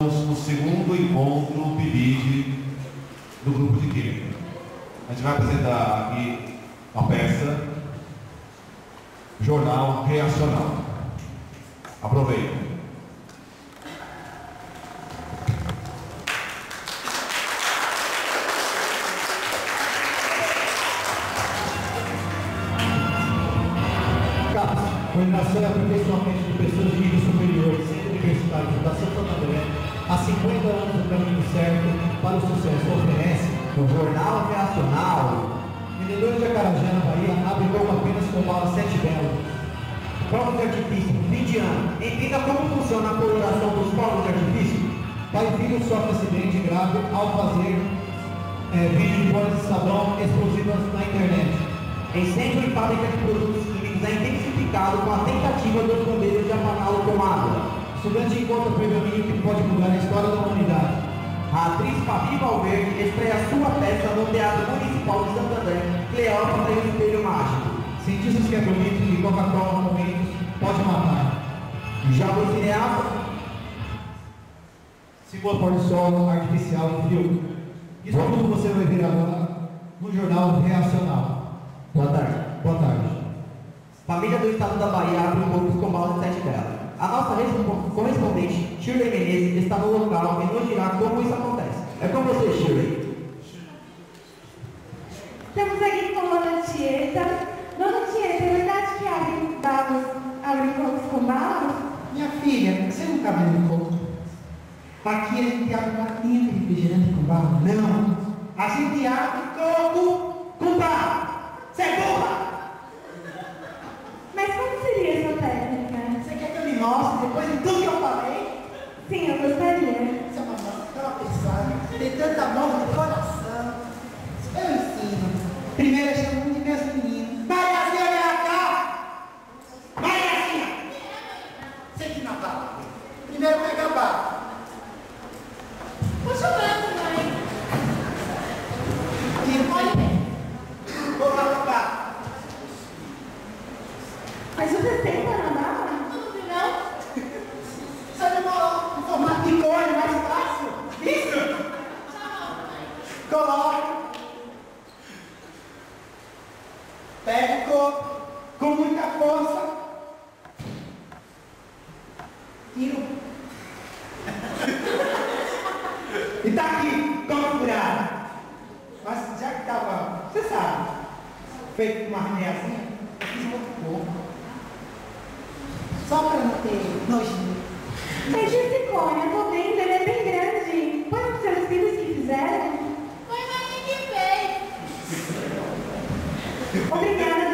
No segundo encontro PIBID do grupo de Química. A gente vai apresentar aqui a peça Jornal Reacional. Aproveita. Coordenação e aperfeiçoamento de pessoas de nível superior, Centro Universitário de Fundação Santo André, há 50 anos no caminho certo para o sucesso. Oferece o Jornal Reacional. Vendedores de Acarajé, na Bahia, abrem boca apenas com bala 7 Belo. Fogos de artifício, fim de ano. Entenda como funciona a coloração dos fogos de artifício. Pai e filho sofrem acidente grave ao fazer vídeo de bolas de sabão explosivas na internet. Incêndio em fábrica de produtos químicos é intensificado com a tentativa dos bombeiros de apagá-lo com água. Estudante encontra pergaminho que pode mudar a história da humanidade. A atriz Fabi Valverde estreia sua peça no Teatro Municipal de Santo André, Cleópatra e o Espelho Mágico. Cientistas quebram litro e Coca-Cola momentos pode matar. Já o cineasta simula pôr do sol artificial e frio. Isso tudo você vai ver agora no Jornal Reacional. Boa tarde. Boa tarde. Família do Estado da Bahia abre um pouco com bala de 7 Belo. A nossa correspondente, Shirley Menezes, está no local e nos dirá como isso acontece. É com você, Shirley. Estamos aqui com a Dona Tieta. Dona Tieta, é verdade que abre cocos com balas? Minha filha, você não está vendo coco? Aqui a gente abre latinha de refrigerante com bala? Não. A gente abre coco com bala. Você é burra! Mas como seria essa técnica? Você quer que eu lhe mostre depois de tudo que eu falei? Sim, eu gostaria. Você é uma pessoa, tem tanta amor de coração. Eu ensino. Primeiro eu chamo de meus meninos. Mariazinha, vem cá! Mariazinha! Sente na bala. Primeiro pega a bala. Puxa o braço, mãe. Vou lá na bala. Mas você senta na bala? Não. Sabe um formato de cone mais fácil? Isso! Coloca. Pega o coco com muita força. Tiro. E tá aqui, coco furado. Mas já que tava, você sabe, feito com uma arneazinha, eu fiz um outro pouco. Só pra não ter nojinho. Mas esse cone, eu tô vendo, ele é bem grande. Foi os seus filhos que fizeram? Foi a mãe que fez. Obrigada,